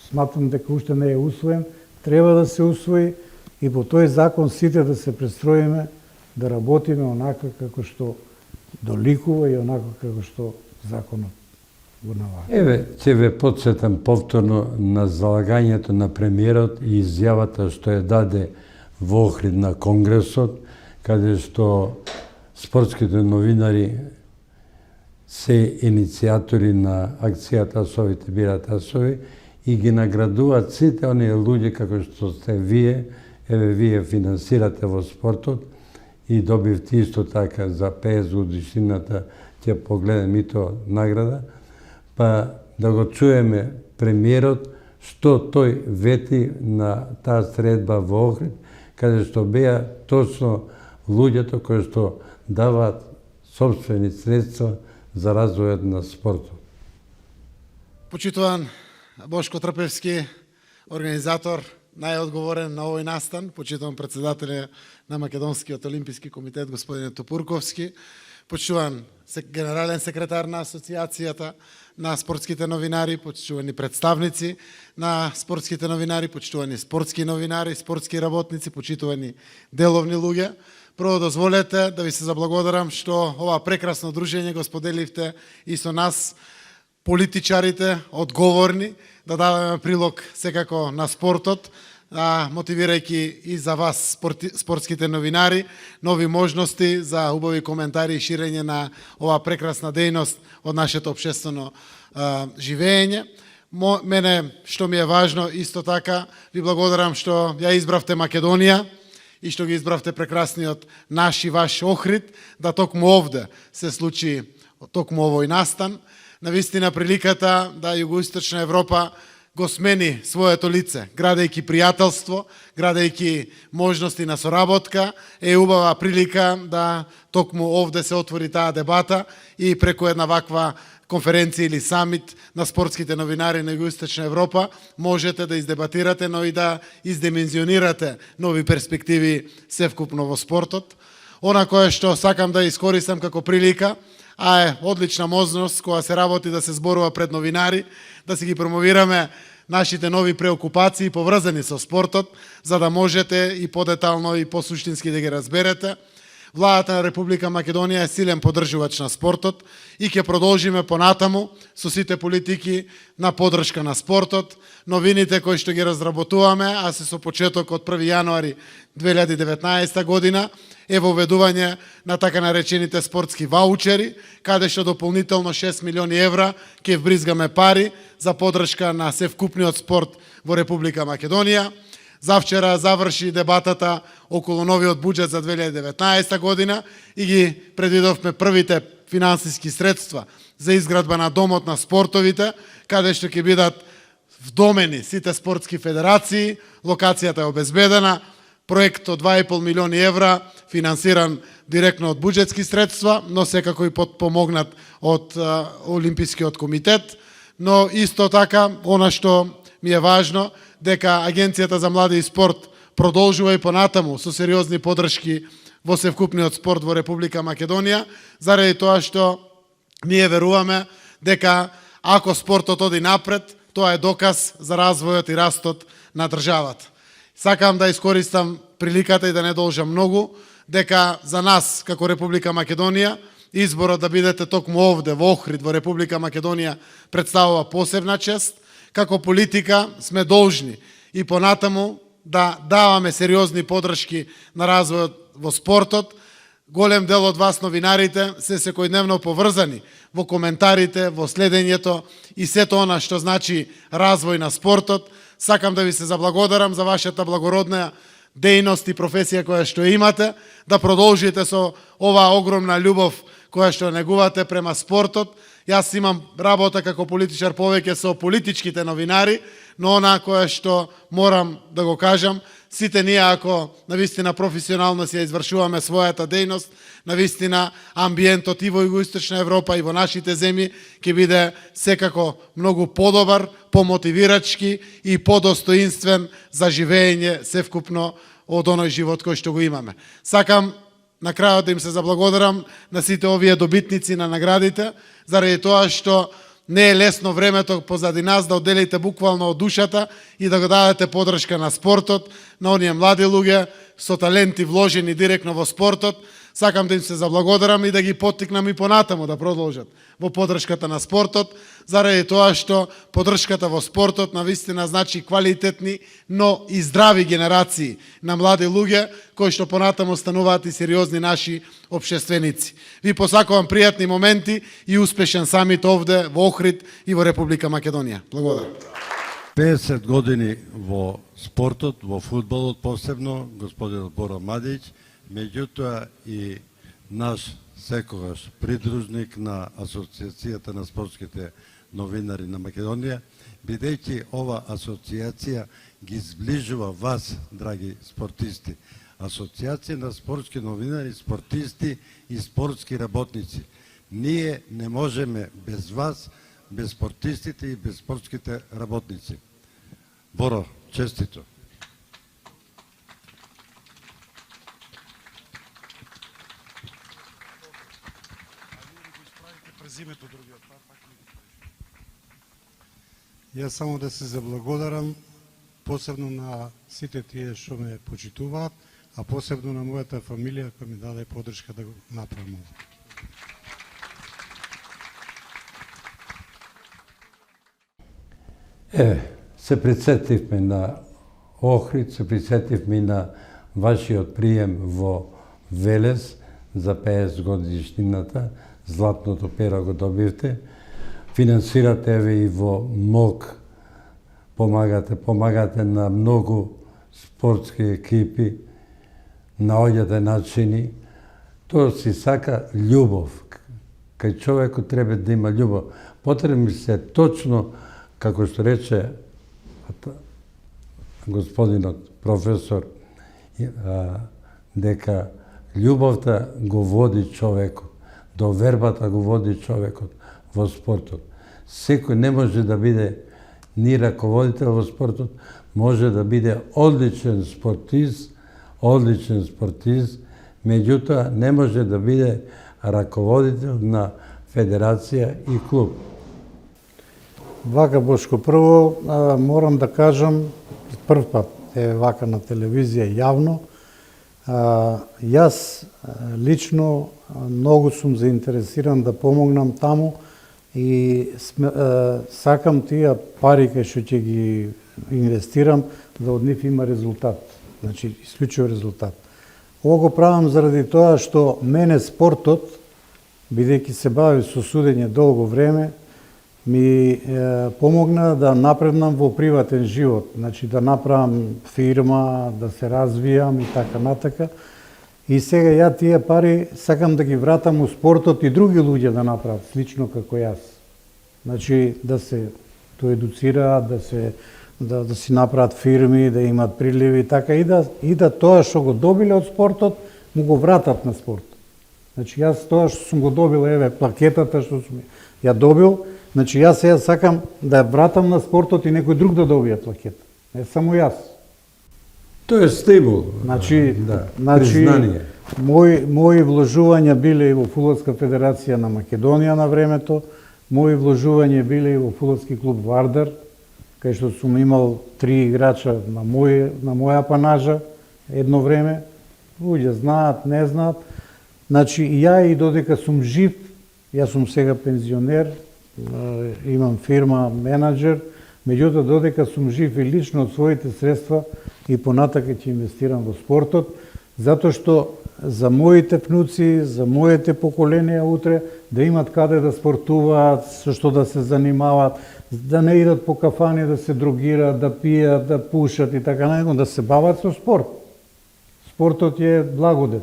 сматам дека уште не е усвоен, треба да се усвои и по тој закон сите да се престроиме, да работиме онака како што доликува и онака како што законот го налага. Еве, ќе ве подсетам повторно на залагањето на премиерот и изјавата што ја даде во Охрид на Конгресот, каде што спортските новинари се иницијатори на акцијата Асовите бират Асови и ги наградуваат сите оние луѓе како што сте вие, еве вие финансирате во спортот и добивте исто така за 50 годишнината ќе погледам и тоа награда, па да го чуеме премиерот што тој вети на таа средба во Охрид, каде што беа точно луѓето кои што даваат собствени средства за развојот на спортот. Почитуван Бошко Трпевски, организатор, најодговорен на овој настан, почитуван председателя на Македонскиот олимписки комитет господин Топурковски, почитуван генерален секретар на Асоциацијата на спортските новинари, почитувани представници на спортските новинари, почитувани спортски новинари, спортски работници, почитувани деловни луѓе. Прво дозволете да ви се заблагодарам што ова прекрасно дружење го споделивте и со нас, политичарите, одговорни, да даваме прилог секако на спортот, мотивирајќи и за вас спортските новинари, нови можности за убави коментари и ширење на ова прекрасна дејност од нашето општествено живење. Мене што ми е важно исто така, ви благодарам што ја избравте Македонија и што ги избравте прекрасниот наш и ваш Охрид, да токму овде се случи токму овој настан. Навистина приликата да Југоисточна Европа го смени своето лице, градејќи пријателство, градејќи можности на соработка, е убава прилика да токму овде се отвори таа дебата и преку една ваква конференција или самит на спортските новинари на Југоисточна Европа можете да издебатирате, но и да издимензионирате нови перспективи севкупно во спортот. Она кое што сакам да искористам како прилика, а е одлична можност кога се работи да се зборува пред новинари, да си ги промовираме нашите нови преокупации поврзани со спортот, за да можете и подетално и посуштински да ги разберете. Владата на Република Македонија е силен поддржувач на спортот и ќе продолжиме понатаму со сите политики на поддршка на спортот. Новините кои што ги разработуваме, а се со почеток од 1 јануари 2019 година, е воведување на така наречените спортски ваучери, каде што дополнително 6 милиони евра ќе вбризгаме пари за поддршка на севкупниот спорт во Република Македонија. Завчера заврши дебатата околу новиот буџет за 2019 година и ги предвидовме првите финансиски средства за изградба на домот на спортовите, каде што ќе бидат вдомени сите спортски федерации. Локацијата е обезбедена, проект од 2,5 милиони евра, финансиран директно од буџетски средства, но секако и подпомогнат од Олимпискиот комитет. Но исто така, она што ми е важно, дека Агенцијата за млади и спорт продолжува и понатаму со сериозни поддршки во севкупниот спорт во Република Македонија, заради тоа што ние веруваме дека ако спортот оди напред, тоа е доказ за развојот и растот на државата. Сакам да искористам приликата и да не должам многу, дека за нас, како Република Македонија, изборот да бидете токму овде, во Охрид, во Република Македонија, представува посебна чест. Како политика сме должни и понатаму да даваме сериозни поддршки на развојот во спортот. Голем дел од вас, новинарите, се секојдневно поврзани во коментарите, во следењето и сето она што значи развој на спортот. Сакам да ви се заблагодарам за вашата благородна дејност и професија која што имате, да продолжите со оваа огромна љубов која што негувате према спортот. Јас имам работа како политичар повеќе со политичките новинари, но она кое што морам да го кажам, сите ние ако навистина професионално си ја извршуваме својата дејност, навистина амбиентот и во Југоисточна Европа и во нашите земји ќе биде секако многу подобар, помотивирачки и подостоинствен за живење севкупно од оној живот кој што го имаме. Сакам на крајот да им се заблагодарам на сите овие добитници на наградите, заради тоа што не е лесно времето позади нас да одделите буквално од душата и да го дадете поддршка на спортот, на оние млади луѓе со таленти вложени директно во спортот. Сакам да им се заблагодарам и да ги поттикнам и понатаму да продолжат во поддршката на спортот, заради тоа што поддршката во спортот навистина значи квалитетни, но и здрави генерации на млади луѓе кои што понатаму стануваат и сериозни наши општественици. Ви посакувам пријатни моменти и успешен самит овде во Охрид и во Република Македонија. Благодарам. 50 години во спортот, во фудбалот посебно, господин Боро Мадиć, меѓутоа и наш секогаш придружник на Асоциацијата на спортските новинари на Македонија, бидејќи ова асоциација ги зближува вас, драги спортисти. Асоциација на спортски новинари, спортисти и спортски работници. Ние не можеме без вас, без спортистите и без спортските работници. Боро, честито. Јас само да се заблагодарам посебно на сите тие што ме почитуваат, а посебно на мојата фамилија која ми даде поддршка да го направам ова. Се присетивме на Охрид, се присетивме на вашиот прием во Велес за 50 годишнината, златното перо го добивте. Финансирате и во МОК, помагате на многу спортски екипи, наоѓате начини. Тоа си сака љубов. Кај човекот треба да има љубов. Потребни се точно, како што рече господинот професор, дека љубовта го води човекот, довербата го води човекот во спортот. Секој не може да биде ни раководител во спортот, може да биде одличен спортист, меѓутоа не може да биде раководител на федерација и клуб. Вака, Бошко, прво морам да кажам, прв пат е вака на телевизија јавно, јас лично многу сум заинтересиран да помогнам таму и сакам тие пари кај што ќе ги инвестирам да од нив има резултат, значи исклучив резултат. Ова го правам заради тоа што мене спортот, бидејќи се бави со судење долго време, ми помогна да напреднам во приватен живот, значи да направам фирма, да се развијам и така натака. И сега ја тие пари сакам да ги вратам у спортот и други луѓе да направат слично како јас. Значи да се едуцираат, да си направат фирми, да имат приливи така и да тоа што го добиле од спортот му го вратат на спортот. Значи јас тоа што сум го добил, еве плакетата што сум ја добил, значи јас сега сакам да ја вратам на спортот и некој друг да добие плакета, не само јас. Тоа е стимул. Значи, признание. Мои вложувања биле и во Фудбалска федерација на Македонија на времето, мои вложувања биле и во фудбалски клуб Вардар, кај што сум имал 3 играча на моја панажа едно време. Луѓе знаат, не знаат. Значи, ја и додека сум жив, јас сум сега пензионер, имам фирма, менаџер, меѓутоа додека сум жив и лично од своите средства и понатака ќе инвестирам во спортот, затоа што за моите внуци, за моите поколенија утре да имат каде да спортуваат, со што да се занимаваат, да не идат по кафани да се другираат, да пијат, да пушат и така најдно, да се бават со спорт. Спортот е благодет.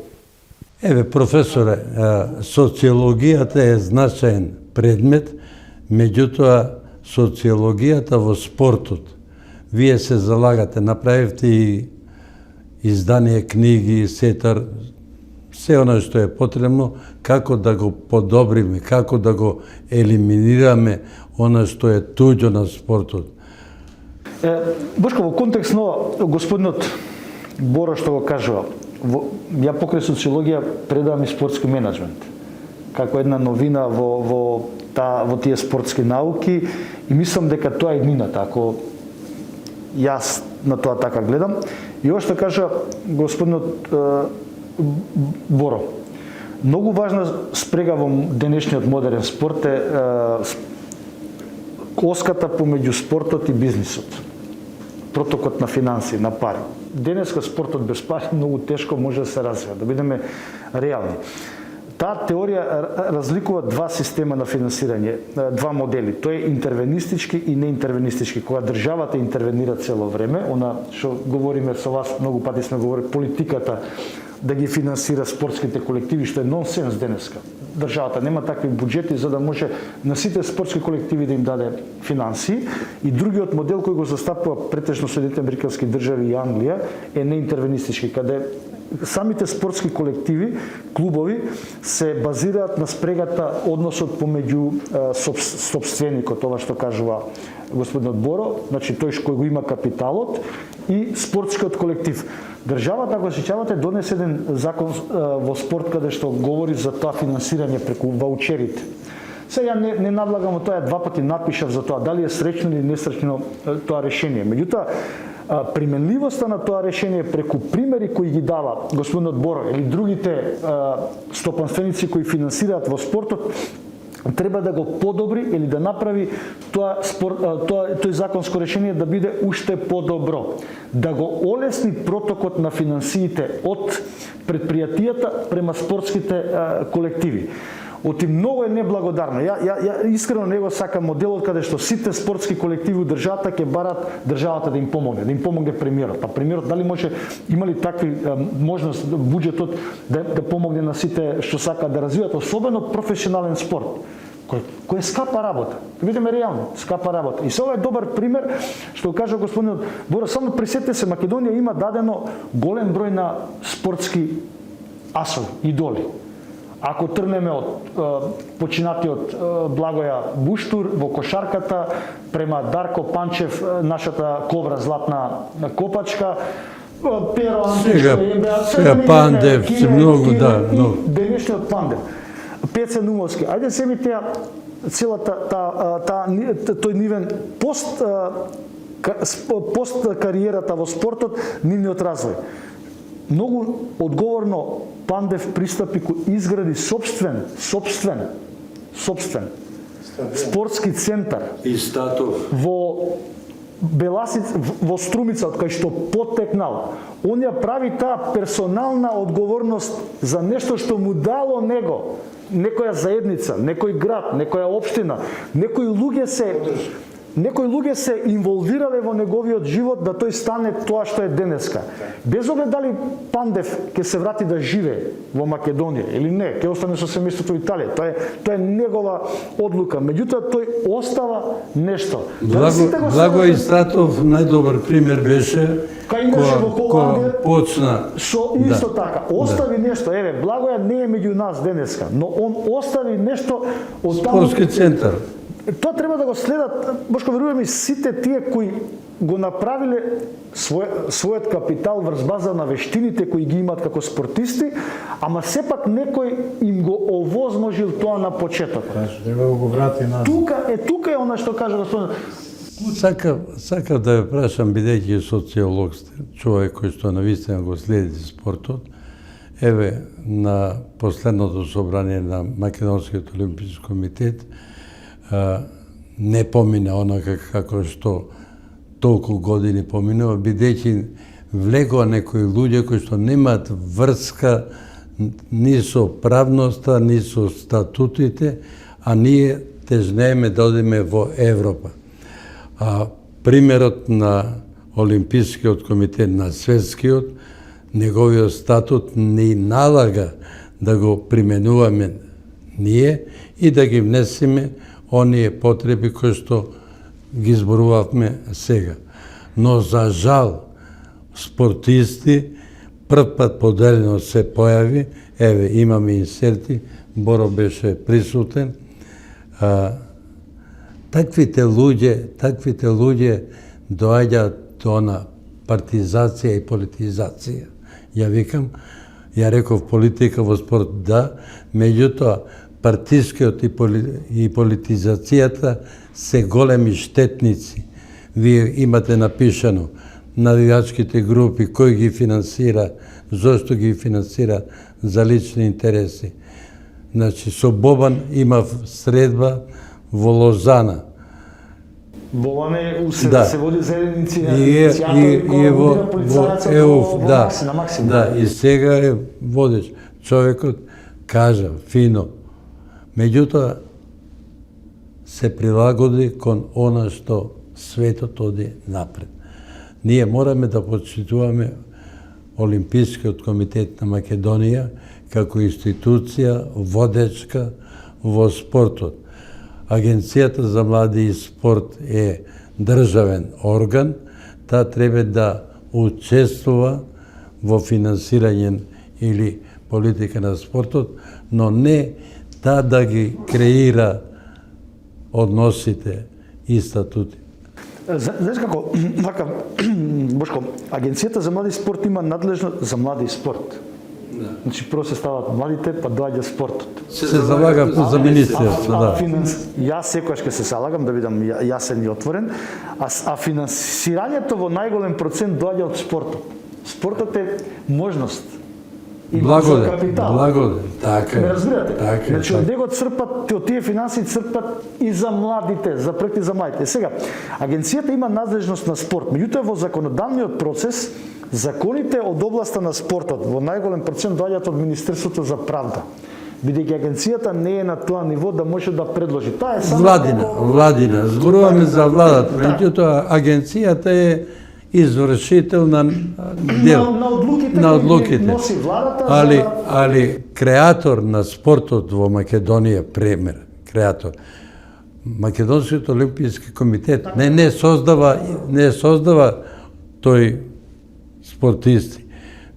Еве, професоре, социологијата е значаен предмет, меѓутоа социологијата во спортот. Вие се залагате, направивте и издание книги, сетар, се она што е потребно, како да го подобриме, како да го елиминираме она што е туѓо на спортот. Бошко, во контекст на господинот Боро што го кажува, ја покрај социологија предавам и спортски менеджмент, како една новина во тие спортски науки и мислам дека тоа е иднината, ако јас на тоа така гледам. И ова што кажа господинот Боро, многу важна спрега во денешниот модерен спорт е оската помеѓу спортот и бизнисот. Протокот на финанси, на пари. Денеска спортот без пари многу тешко може да се развива, да бидеме реални. таа теорија разликува два система на финансирање, два модели. Тој е интервенистички и неинтервенистички. Кога државата интервенира цело време, она што говориме со вас, многу пати сме говорили, политиката да ги финансира спортските колективи, што е нонсенс денеска. Државата нема такви буџети за да може на сите спортски колективи да им даде финансии. И другиот модел кој го застапува претежно Соединетите американски држави и Англија е неинтервенистички, каде самите спортски колективи, клубови се базираат на спрегата, односот помеѓу сопственикот, ова што кажува господинот Боро, значи тој кој го има капиталот и спортскиот колектив. Државата, ако се сеќавате, донесе еден закон во спорт каде што говори за тоа финансирање преку ваучерите. Сега не навлагам тоа, два пати напишав за тоа, дали е среќно или несреќно тоа решение. Меѓутоа, применливоста на тоа решение преку примери кои ги дава господинот Боро или другите стопанственици кои финансираат во спортот, треба да го подобри или да направи тој законско решение да биде уште подобро. Да го олесни протокот на финансиите од предпријатијата према спортските колективи. Оти многу е неблагодарно. Ја искрено не го сакам моделот каде што сите спортски колективи у државата ќе барат државата да им помогне премиерот. Па премиерот дали може, има ли такви можност буџетот да помогне на сите што сакаат да развиваат, особено професионален спорт, кој е скапа работа. Да видиме реално, скапа работа. И сега е добар пример што го кажа господинот Боро, само присетете се, Македонија има дадено голем број на спортски асови, идоли. Ако трнеме од починатиот Благоја Буштур во кошарката, према Дарко Панчев, нашата кобра златна копачка, Перо Антишко, сега Пандев, многу, да, многу. Денешниот Пандев, Пеце Нумовски. Ајде се ми теа целата тој нивен пост кариерата во спортот, нивниот развој. Многу одговорно Пандев пристапи кој изгради собствен спортски центар И статов во Беласица, во Струмица, од кај што потекнал. Он ја прави таа персонална одговорност за нешто што му дало него, некоја заедница, некој град, некоја општина, некои луѓе се инволвирале во неговиот живот да тој стане тоа што е денеска. Без оглед дали Пандев ќе се врати да живее во Македонија или не, ќе остане со семејството во Италија. Тоа е негова одлука. Меѓутоа тој остава нешто. Благој Статов најдобар пример беше кога почна со исто така, остави нешто. Еве, Благоја не е меѓу нас денеска, но он остави нешто од таму. спортски центар. Тоа треба да го следат, Бошко, верувам и сите тие кои го направиле својот капитал врз база на вештините кои ги имаат како спортисти, ама сепак некој им го овозможил тоа на почетокот. Треба да го врати назад. Тука е она што кажа господин. Сакав да ве прашам, бидејќи социолог сте, човек кој што навистина го следи спортот, еве на последното собрание на Македонскиот олимписки комитет не помина онака како што толку години поминува, бидејќи влегува некои луѓе кои што немаат врска ни со правноста, ни со статутите, а ние тежнееме да одиме во Европа. Примерот на Олимпискиот комитет, на светскиот, неговиот статут ни налага да го применуваме ние и да ги внесеме оние потреби кои што ги изборувавме сега. Но за жал, спортисти прв пат поделено се појави, еве имаме инсерти, Боро беше присутен. Таквите луѓе доаѓаат до она партизација и политизација. Ја викам, ја реков политика во спорт, да, меѓутоа партискиот и политизацијата се големи штетници. Вие имате напишано навијачките групи, кој ги финансира, зошто ги финансира, за лични интереси. Значи, со Бобан имав средба во Лозана. Бобан се води за еден да, и сега е водеч човекот, кажа фино. Меѓутоа се прилагоди кон она што светот оди напред. Ние мораме да почитуваме Олимпискиот комитет на Македонија како институција водечка во спортот. Агенцијата за млади и спорт е државен орган, таа треба да учествува во финансирање или политика на спортот, но не таа да ги креира односите и статути. Знаеш како, вака, Бошко, Агенцијата за млади и спорт има надлежност за млади и спорт. Значи, прво се стават младите, па доаѓа спортот. Се залага за министерство, да. Јас секогаш ќе се залагам да бидам јасен и отворен, а финансирањето во најголем процент доаѓа од спортот. Спортот е можност. Благодет, така Ме е. разбирате? Така е. Значи, од него црпат, од тие финанси црпат и за младите, за проекти за младите. Сега, агенцијата има надлежност на спорт, меѓутоа во законодавниот процес, законите од областа на спортот во најголем процент доаѓаат од Министерството за правда. Бидејќи агенцијата не е на тоа ниво да може да предложи. Таа е само Владина, зборуваме за владата, меѓутоа агенцијата е извршител на дел, на одлуките кои носи владата, али креатор на спортот во Македонија, премер, креатор. Македонскиот олимписки комитет не создава тој спортисти.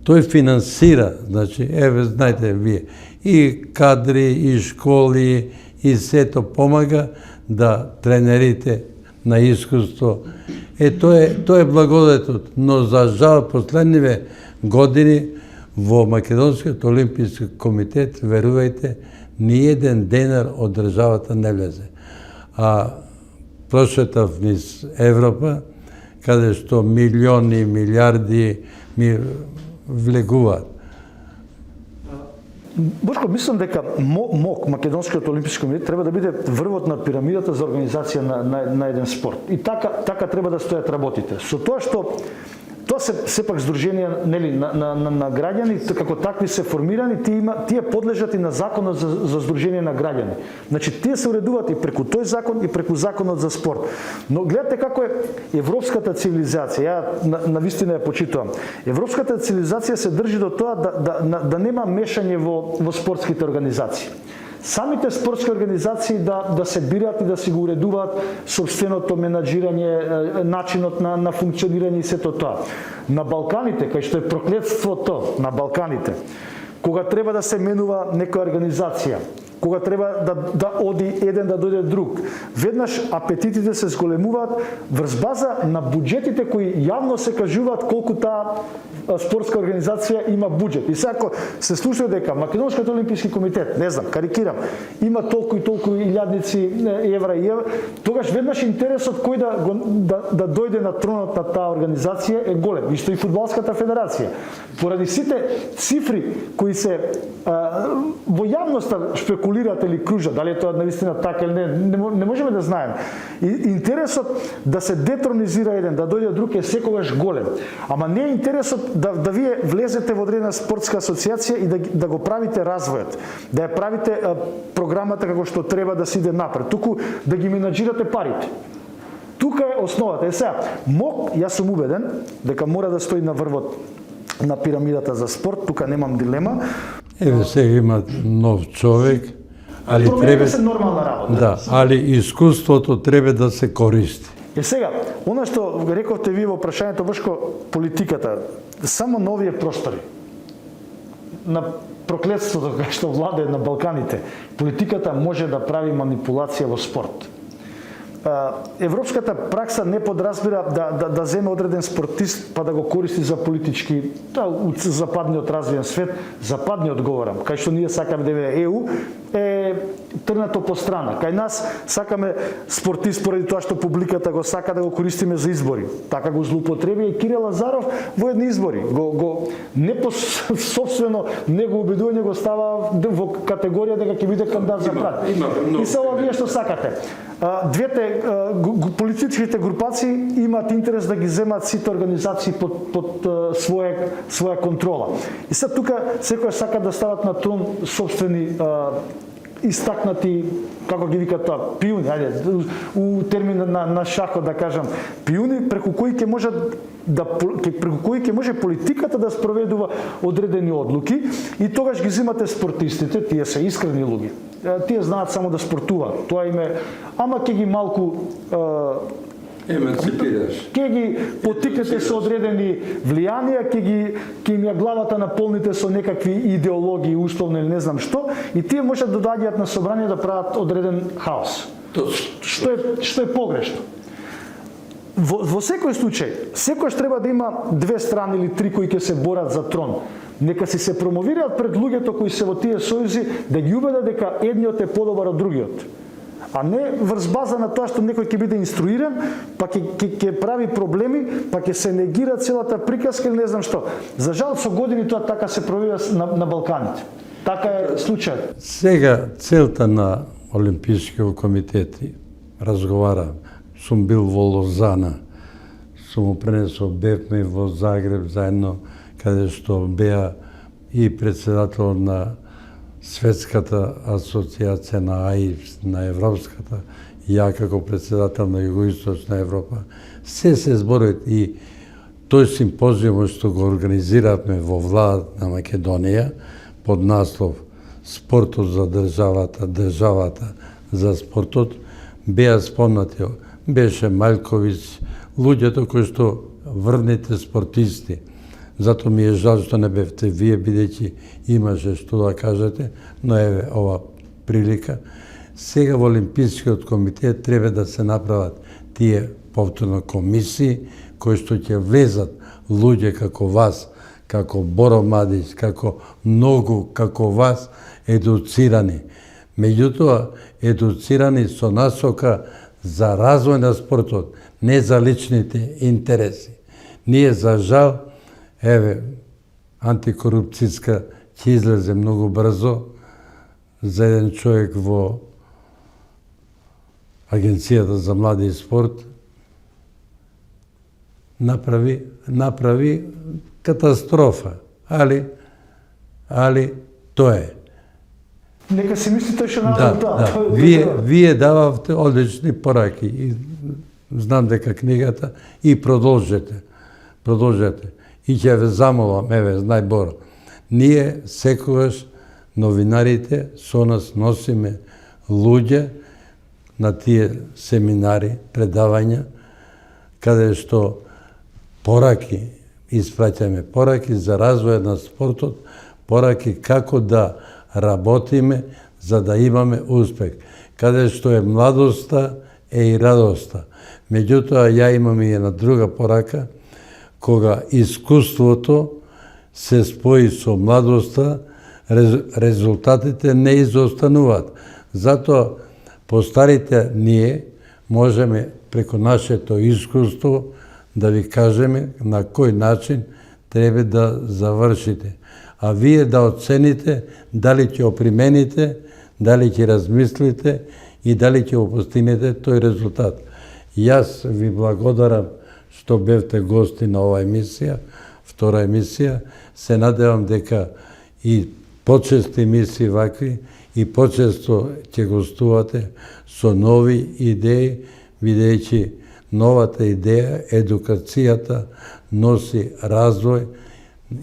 Тој финансира, значи, еве знаете вие, и кадри, и школи, и сето помага да тренерите на искуство. Тоа е благодетот, но за жал последниве години во Македонскиот олимписки комитет, верувајте, ни еден денар од државата не влезе. А прошетав низ Европа, каде што милиони, милиарди ми влегуваат. Бошко, мислам дека МОК, Македонскиот олимписки комитет, треба да биде врвот на пирамидата за организација на еден спорт. И така треба да стојат работите. Со тоа што тоа се сепак здруженија, нели, на граѓани, како такви се формирани, тие подлежат и на законот за здружение на граѓани. Значи тие се уредуваат и преку тој закон и преку законот за спорт. Но гледате како е европската цивилизација. Ја навистина ја почитувам. Европската цивилизација се држи до тоа да нема мешање во спортските организации. Самите спортски организации да се бираат и да си го уредуваат собственото менаџирање, начинот на функционирање и сето тоа. На Балканите, кај што е проклетството на Балканите, кога треба да се менува некоја организација, кога треба да оди еден да дојде друг, веднаш апетитите се зголемуваат врз база на буџетите кои јавно се кажуваат колку таа спортска организација има буџет. И сега ако се слуша дека Македонскиот олимписки комитет, не знам, карикирам, има толку и толку илјадници евра и евра, тогаш веднаш интересот кој да дојде на тронот на таа организација е голем. Исто и фудбалската федерација. Поради сите цифри кои се во јавноста шпекулираат или кружат, дали е тоа навистина така или не можеме да знаеме. И интересот да се детронизира еден, да дојде друг е секогаш голем. Ама не е интересот да вие влезете во одредена спортска асоциација и да го правите развојот, да ја правите програмата како што треба да се иде напред, туку да ги менаџирате парите. Тука е основата. Сега, МОК, јас сум убеден дека мора да стои на врвот на пирамидата за спорт, тука немам дилема. Еве сега има нов човек, али треба се нормална работа. Да, али искуството треба да се користи. Сега, она што рековте вие во прашањето, Бошко, политиката, само на овие простори, на проклетството кај што владее на Балканите, политиката може да прави манипулација во спорт. Европската пракса не подразбира да земе одреден спортист па да го користи за политички, западниот развиен свет, западниот говорам, кај што ние сакаме да биде ЕУ, е трнато по страна. Кај нас сакаме спортист поради тоа што публиката го сака да го користиме за избори. Така го злоупотреби и Кирил Лазаров во едни избори. Не по собствено него убедување го става во категорија дека ќе биде кандидат за прат. И се ова вие што сакате. двете политичките групации имаат интерес да ги земат сите организации под своја контрола. И сега тука секој сака да стават на трон собствени истакнати, како ги викат тоа, пиуни, ајде, у термин на шахот да кажам, пиуни преку кои ќе може политиката да спроведува одредени одлуки и тогаш ги земате спортистите, тие се искрени луѓе. Тие знаат само да спортуваат. Тоа им е, ама ќе ги малку еманципираш. Ќе ги потикнете со одредени влијанија, ќе им ја главата наполните со некакви идеологии, условно или не знам што, и тие можат да доаѓаат на собрание да прават одреден хаос. Што е погрешно. Во секој случај, секојаш треба да има две страни или три кои ќе се борат за трон. Нека си се промовираат пред луѓето кои се во тие сојузи да ги убедат дека едниот е подобар од другиот. А не врз база на тоа што некој ќе биде инструиран, па ќе прави проблеми, па ќе се негира целата приказка или не знам што. За жал со години тоа така се провива на Балканите. Така е случајот. Сега целта на Олимпискиот комитет разговара. Сум бил во Лозана, сум пренесол, бевме во Загреб заедно, каде што беа и председател на Светската асоциација на АИФ, на Европската, ја како председател на Југоисточна Европа. Се зборат и тој симпозиум што го организиравме во владата на Македонија под наслов Спортот за државата, државата за спортот, беа спомнати. Беше Мајлковиќ, луѓето кои што врвните спортисти. Зато ми е жал што не бевте вие, бидејќи имаше што да кажете, но еве ова прилика. Сега во Олимпискиот комитет треба да се направат тие повторно комисии кои што ќе влезат луѓе како вас, како Боро Мадич, како многу како вас едуцирани. Меѓутоа, едуцирани со насока за развој на спортот, не за личните интереси. Ние за жал, еве, антикорупцијска ќе излезе многу брзо за еден човек во Агенцијата за млади и спорт, направи катастрофа. Али тоа е. Нека си мислите што направи тоа. Вие дававте одлични пораки и знам дека книгата и продолжете. И ќе ве замолам, еве, знај Боро, ние секогаш новинарите со нас носиме луѓе на тие семинари, предавања, каде што пораки, испраќаме пораки за развој на спортот, пораки како да работиме за да имаме успех. Каде што е младоста, е и радоста. Меѓутоа, ја имам и една друга порака, кога искуството се спои со младоста, резултатите не изостануваат. Затоа, постарите ние можеме преку нашето искуство да ви кажеме на кој начин треба да завршите. А вие да оцените дали ќе опримените, дали ќе размислите и дали ќе постигнете тој резултат. Јас ви благодарам што бевте гости на оваа емисија, втора емисија. Се надевам дека и почести емисии вакви и почесто ќе гостувате со нови идеи, бидејќи новата идеја, едукацијата, носи развој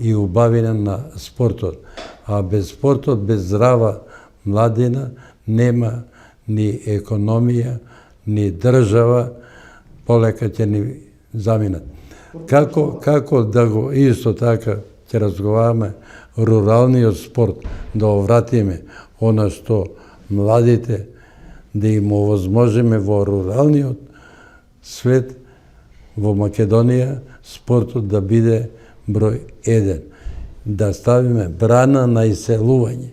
и убавина на спортот. А без спортот, без здрава младина, нема ни економија, ни држава, полека ќе ни заминат. Како да го исто така ќе разговараме руралниот спорт, да овратиме она што младите, да им овозможиме во руралниот свет, во Македонија, спортот да биде број 1, да ставиме брана на иселување.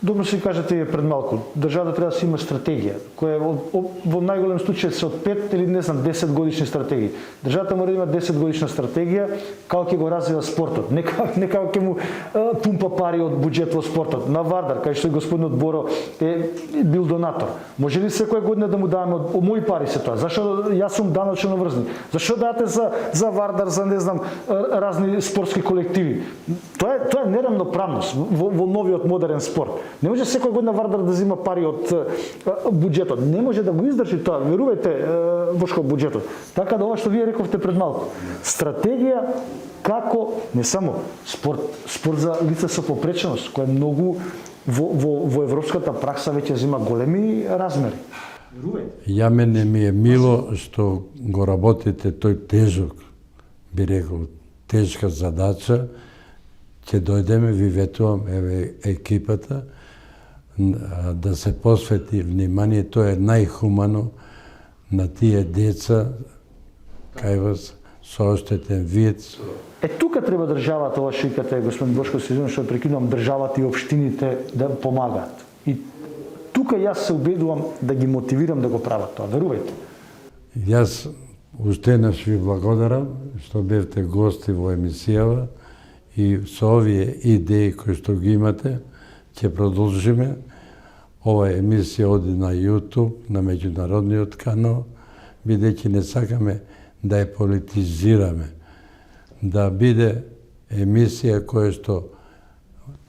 добро се кажете и пред малку, државата треба да си има стратегија, која во најголем случај се од 5 или не знам 10 годишни стратегии. Државата мора да има 10 годишна стратегија како ќе го развива спортот, не како ќе му пумпа пари од буџет во спортот. На Вардар, кај што господинот Боро е бил донатор. Може ли секоја година да му даваме од мои пари се тоа? Зашо јас сум даночно врзан? Зашо дадете за Вардар, за не знам разни спортски колективи? Тоа е неравноправност во новиот модерен спорт. Не може секоја година Вардар да зима пари од буџетот. Не може да го издржи тоа. Верувајте, Бошко, буџетот. Така да ова што вие рековте пред малку. Стратегија како не само спорт за лица со попреченост, која многу во европската пракса веќе зима големи размери. Ја мене ми е мило што го работите тој тежок, би рекол, тешка задача. Ќе дојдеме, ви ветувам, еве екипата, да се посвети внимание, тоа е најхумано на тие деца, кај вас, со оштетен вид. Тука треба државата, ова што викате, господин Бошко, се извинувам што прекинувам, државата и општините да помагаат. И тука јас се убедувам да ги мотивирам да го прават тоа, верувајте. Јас уште еднаш ви благодарам што бевте гости во емисијава и со овие идеи кои што ги имате, ќе продолжиме. Ова емисија оди на YouTube, на меѓународниот канал, бидејќи не сакаме да ја политизираме, да биде емисија која што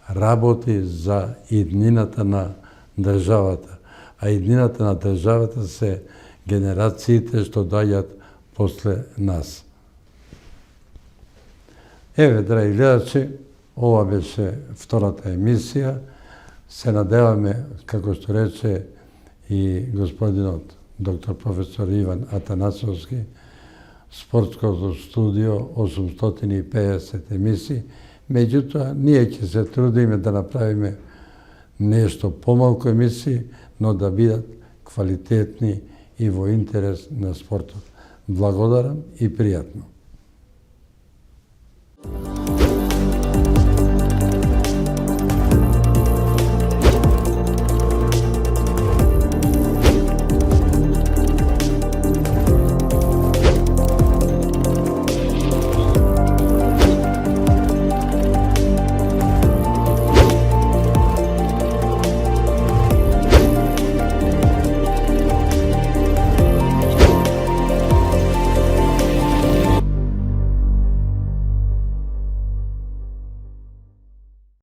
работи за иднината на државата. А иднината на државата се генерациите што доаѓаат после нас. Еве, драги гледачи, ова беше втората емисија. Се надеваме, како што рече и господинот доктор професор Иван Атанасовски, спортското студио 850 емисии. Меѓутоа, ние ќе се трудиме да направиме нешто помалку емисии, но да бидат квалитетни и во интерес на спортот. Благодарам и пријатно.